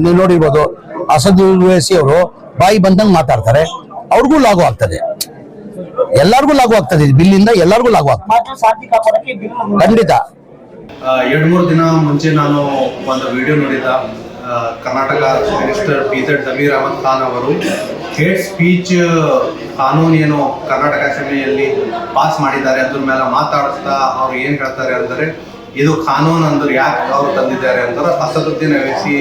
ನೀವು ನೋಡಿರ್ಬೋದು ಅಸದ್ ಓವೈಸಿ ಅವರು ಬಾಯಿ ಬಂದಂಗೆ ಮಾತಾಡ್ತಾರೆ, ಅವ್ರಿಗೂ ಲಾಗು ಆಗ್ತದೆ, ಎಲ್ಲರಿಗೂ ಲಾಗು ಆಗ್ತದೆ. ಬಿಲ್ಲಿಂದ ಎಲ್ಲರಿಗೂ ಲಾಗು ಆಗ್ತದೆ ಖಂಡಿತ. 2-3 ದಿನ ಮುಂಚೆ ನಾನು ಒಂದು ವಿಡಿಯೋ ನೋಡಿದ. ಕರ್ನಾಟಕ ಮಿನಿಸ್ಟರ್ PZ ಜಮೀರ್ ಅಹಮದ್ ಖಾನ್ ಅವರು ಹೇಟ್ ಸ್ಪೀಚ್ ಕಾನೂನು ಏನು ಕರ್ನಾಟಕ ಅಸೆಂಬ್ಲಿಯಲ್ಲಿ ಪಾಸ್ ಮಾಡಿದ್ದಾರೆ ಅದ್ರ ಮೇಲೆ ಮಾತಾಡ್ತಾ ಅವ್ರು ಏನು ಹೇಳ್ತಾರೆ ಅಂದರೆ, ಇದು ಕಾನೂನು ಅಂದ್ರೆ ಯಾಕೆ ಅವರು ತಂದಿದ್ದಾರೆ ಅಂದ್ರೆ ಅಸದುದ್ದೀನ್ ಓವೈಸಿ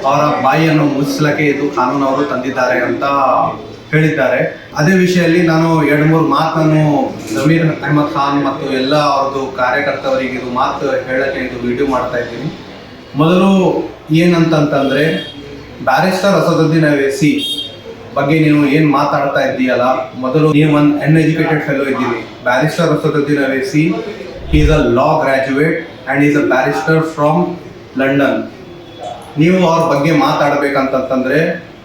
ಅವರ ಬಾಯಿಯನ್ನು ಮುಚ್ಚಲಿಕ್ಕೆ ಇದು ಕಾನೂನು ಅವರು ತಂದಿದ್ದಾರೆ ಅಂತ ಹೇಳಿದ್ದಾರೆ. ಅದೇ ವಿಷಯದಲ್ಲಿ ನಾನು 2-3 ಮಾತನ್ನು ಜಮೀರ್ ಅಹಮದ್ ಖಾನ್ ಮತ್ತು ಎಲ್ಲ ಅವ್ರದ್ದು ಕಾರ್ಯಕರ್ತವರಿಗೆ ಇದು ಮಾತು ಹೇಳಕ್ಕೆ ಇದು ವಿಡಿಯೋ ಮಾಡ್ತಾ ಇದ್ದೀನಿ. ಮೊದಲು ಏನಂತಂತಂದ್ರೆ, ಬ್ಯಾರಿಸ್ಟರ್ ಅಸದುದ್ದೀನ್ ಓವೈಸಿ ಬಗ್ಗೆ ನೀವು ಏನು ಮಾತಾಡ್ತಾ ಇದ್ದೀಯಲ್ಲ, ಮೊದಲು ನೀವು ಒಂದು ಅನ್ಎಜುಕೇಟೆಡ್ ಫೆಲೋ ಇದ್ದೀವಿ. Barrister Asaduddin Owaisi is a law graduate and is a barrister from London. ನೀವು ಅವ್ರ ಬಗ್ಗೆ ಮಾತಾಡಬೇಕಂತಂತಂದ್ರೆ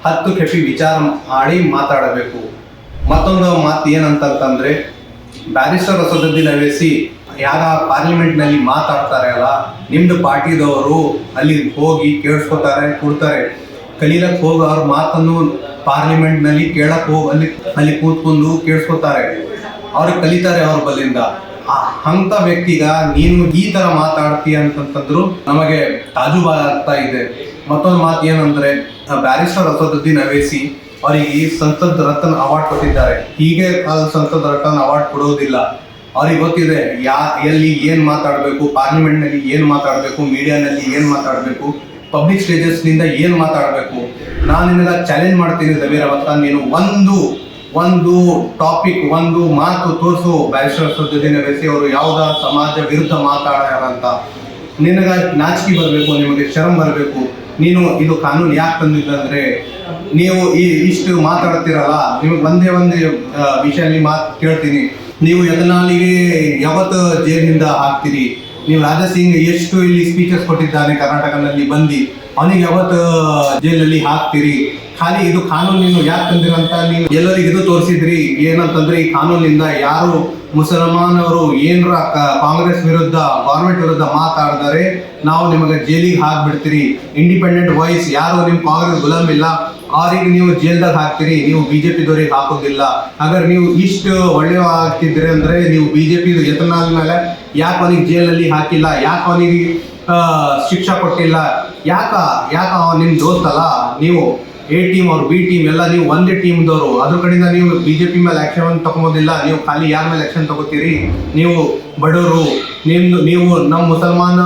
10 ಕೆಪಿ ವಿಚಾರ ಮಾಡಿ ಮಾತಾಡಬೇಕು. ಮತ್ತೊಂದು ಮಾತು ಏನಂತಂತಂದ್ರೆ, ಬ್ಯಾರಿಸ್ಟರ್ ಅಸದುದ್ದೀನ್ ಓವೈಸಿ ಯಾರ ಪಾರ್ಲಿಮೆಂಟ್ನಲ್ಲಿ ಮಾತಾಡ್ತಾರೆ ಅಲ್ಲ, ನಿಮ್ದು ಪಾರ್ಟಿದವರು ಅಲ್ಲಿ ಹೋಗಿ ಕೇಳಿಸ್ಕೊತಾರೆ, ಕೊಡ್ತಾರೆ. ಕಲೀಲಕ್ಕೆ ಹೋಗಿ ಅವ್ರ ಮಾತನ್ನು ಪಾರ್ಲಿಮೆಂಟ್ನಲ್ಲಿ ಕೇಳಕ್ಕೆ ಹೋಗಿ ಅಲ್ಲಿ ಕೂತ್ಕೊಂಡು ಕೇಳಿಸ್ಕೊತಾರೆ, ಅವ್ರಿಗೆ ಕಲಿತಾರೆ ಅವ್ರ ಬಲ್ಲಿಂದ. ಅಂತ ವ್ಯಕ್ತಿಗ ನೀನು ಈ ತರ ಮಾತಾಡ್ತೀಯ ಅಂತಂತಂದ್ರು ನಮಗೆ ತಾಜುಬಾಗ್ತಾ ಇದೆ. ಮತ್ತೊಂದು ಮಾತು ಏನಂದ್ರೆ, ಬ್ಯಾರಿಸ್ಟರ್ ಅಸದುದ್ದೀನ್ ಓವೈಸಿ ಅವರಿಗೆ ಸಂಸದ್ ರತ್ನ ಅವಾರ್ಡ್ ಕೊಟ್ಟಿದ್ದಾರೆ. ಹೀಗೆ ಸಂಸದ್ ರತ್ನ ಅವಾರ್ಡ್ ಕೊಡೋದಿಲ್ಲ. ಅವ್ರಿಗೆ ಗೊತ್ತಿದೆ ಎಲ್ಲಿ ಏನು ಮಾತಾಡಬೇಕು, ಪಾರ್ಲಿಮೆಂಟ್ನಲ್ಲಿ ಏನು ಮಾತಾಡಬೇಕು, ಮೀಡಿಯಾನಲ್ಲಿ ಏನು ಮಾತಾಡಬೇಕು, ಪಬ್ಲಿಕ್ ಸ್ಟೇಜಸ್ನಿಂದ ಏನು ಮಾತಾಡಬೇಕು. ನಾನು ನಿನ್ನೆಲ್ಲ ಚಾಲೆಂಜ್ ಮಾಡ್ತೀನಿ ಜಮೀರ್ ಅಹಮದ್ ಖಾನ್, ನೀನು ಒಂದು ಟಾಪಿಕ್, ಒಂದು ಮಾತು ತೋರಿಸು ಬ್ಯಾರಿಸ್ಟರ್ ಅಸದುದ್ದೀನ್ ಓವೈಸಿ ಅವರು ಯಾವುದ ಸಮಾಜ ವಿರುದ್ಧ ಮಾತಾಡ್ಯಾರಂತ. ನಿನಗೆ ನಾಚಿಕೆ ಬರಬೇಕು, ನಿಮಗೆ ಶರಂ ಬರಬೇಕು. ನೀನು ಇದು ಕಾನೂನು ಯಾಕೆ ತಂದಿದ್ದಂದ್ರೆ, ನೀವು ಇಷ್ಟು ಮಾತಾಡ್ತಿರಲ್ಲ, ನಿಮಗೆ ಒಂದೇ ವಿಷಯದಲ್ಲಿ ಮಾತು ಕೇಳ್ತೀನಿ. ನೀವು ಯತ್ನಾಳಿಗೆ ಯಾವತ್ತು ಜೈಲಿನಿಂದ ಹಾಕ್ತೀರಿ? ನೀವು ರಾಜಾ ಸಿಂಗ್ ಎಷ್ಟು ಇಲ್ಲಿ ಸ್ಪೀಚಸ್ ಕೊಟ್ಟಿದ್ದಾನೆ ಕರ್ನಾಟಕದಲ್ಲಿ ಬಂದು, ಅವನಿಗೆ ಯಾವತ್ತು ಜೈಲಲ್ಲಿ ಹಾಕ್ತೀರಿ? ಖಾಲಿ ಇದು ಕಾನೂನು ಯಾಕೆ ತಂದಿರಂತ ನೀವು ಎಲ್ಲರಿಗೂ ಇದು ತೋರಿಸಿದ್ರಿ. ಏನಂತಂದ್ರೆ, ಈ ಕಾನೂನಿಂದ ಯಾರು ಮುಸಲ್ಮಾನವರು ಏನರ ಕಾಂಗ್ರೆಸ್ ವಿರುದ್ಧ, ಗೌರ್ಮೆಂಟ್ ವಿರುದ್ಧ ಮಾತಾಡಿದರೆ ನಾವು ನಿಮಗೆ ಜೈಲಿಗೆ ಹಾಕ್ಬಿಡ್ತೀರಿ. ಇಂಡಿಪೆಂಡೆಂಟ್ ವಾಯ್ಸ್ ಯಾರು ನಿಮ್ಮ ಕಾಂಗ್ರೆಸ್ ಗುಲಾಮ್ ಇಲ್ಲ ಅವ್ರಿಗೆ ನೀವು ಜೈಲ್ದಾಗ ಹಾಕ್ತೀರಿ, ನೀವು BJP-ದವ್ರಿಗೆ ಹಾಕೋದಿಲ್ಲ. ಹಾಗಾದ್ರೆ ನೀವು ಇಷ್ಟು ಒಳ್ಳೆಯ ಆಗ್ತಿದ್ರಿ ಅಂದ್ರೆ, ನೀವು BJP ಯತ್ನಾಳ್ ಮೇಲೆ ಯಾಕೆ ಅವನಿಗೆ ಜೈಲಲ್ಲಿ ಹಾಕಿಲ್ಲ, ಯಾಕೆ ಅವನಿಗೆ ಶಿಕ್ಷೆ ಕೊಟ್ಟಿಲ್ಲ, ಯಾಕ ಅವ ನಿಮ್ಮ ದೋಸ್ತಲ್ಲ. ನೀವು A ಟೀಮ್ ಅವ್ರು B ಟೀಮ್ ಎಲ್ಲ ನೀವು ಒಂದೇ ಟೀಮ್ದವರು, ಅದ್ರ ಕಡೆಯಿಂದ ನೀವು BJP ಮೇಲೆ ಆಕ್ಷನ್ ತಗೊಂಬೋದಿಲ್ಲ. ನೀವು ಖಾಲಿ ಯಾರ ಮೇಲೆ ಆಕ್ಷನ್ ತಗೋತೀರಿ? ನೀವು ಬಡವರು, ನೀವು ನಮ್ಮ ಮುಸಲ್ಮಾನ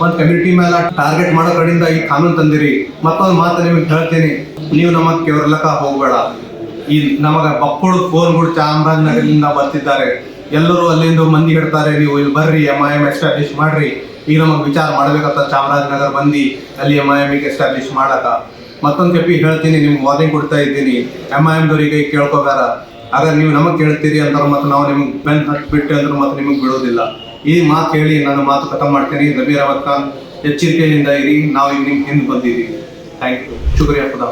ಒಂದು ಕಮ್ಯುನಿಟಿ ಮೇಲೆ ಟಾರ್ಗೆಟ್ ಮಾಡೋ ಕಡೆಯಿಂದ ಈ ಕಾನೂನು ತಂದಿರಿ. ಮತ್ತೊಂದು ಮಾತು ನಿಮಗೆ ಹೇಳ್ತೀನಿ, ನೀವು ನಮಗೆ ಕೇವಲಕ್ಕ ಹೋಗಬೇಡ. ಈ ನಮಗೆ ಬಕ್ಕುಳು ಫೋನ್ಗಳು ಚಾಮರಾಜನಗರದಿಂದ ಬರ್ತಿದ್ದಾರೆ, ಎಲ್ಲರೂ ಅಲ್ಲಿಂದ ಮಂದಿ ಹೇಳ್ತಾರೆ, ನೀವು ಇಲ್ಲಿ ಬರ್ರಿ MIM ಎಸ್ಟಾಬ್ಲಿಷ್ ಮಾಡ್ರಿ. ಈಗ ನಮಗೆ ವಿಚಾರ ಮಾಡ್ಬೇಕಂತ ಚಾಮರಾಜನಗರ ಮಂದಿ ಅಲ್ಲಿ MIM ಎಸ್ಟಾಬ್ಲಿಷ್ ಮಾಡಕ. ಮತ್ತೊಂದು ಕೆಪಿ ಹೇಳ್ತೀನಿ, ನಿಮ್ಗೆ ವಾರ್ನಿಂಗ್ ಕೊಡ್ತಾ ಇದ್ದೀನಿ, MIM-ದವರಿಗೆ ಕೇಳ್ಕೋಬೇಡ. ಹಾಗಾದ್ರೆ ನೀವು ನಮಗೆ ಕೇಳ್ತೀರಿ ಅಂದ್ರೆ ಮತ್ತೆ ನಾವು ನಿಮಗೆ ಬೆನ್ ಹತ್ಬಿಟ್ಟು ಅಂದ್ರೆ ಮತ್ತೆ ನಿಮಗೆ ಬಿಡೋದಿಲ್ಲ. ಈ ಮಾತು ಹೇಳಿ ನಾನು ಮಾತು ಖತಮ್ ಮಾಡ್ತೀನಿ. ಜಮೀರ್ ಅಹಮದ್ ಖಾನ್, ಎಚ್ಚರಿಕೆಯಿಂದ ಇರಿ. ನಾವು ಈಗ ನಿಮ್ಗೆ ಹಿಂದೆ ಬಂದಿದ್ದೀವಿ. Thank you. ಶುಕ್ರಿಯಾ. ಖುದಾ.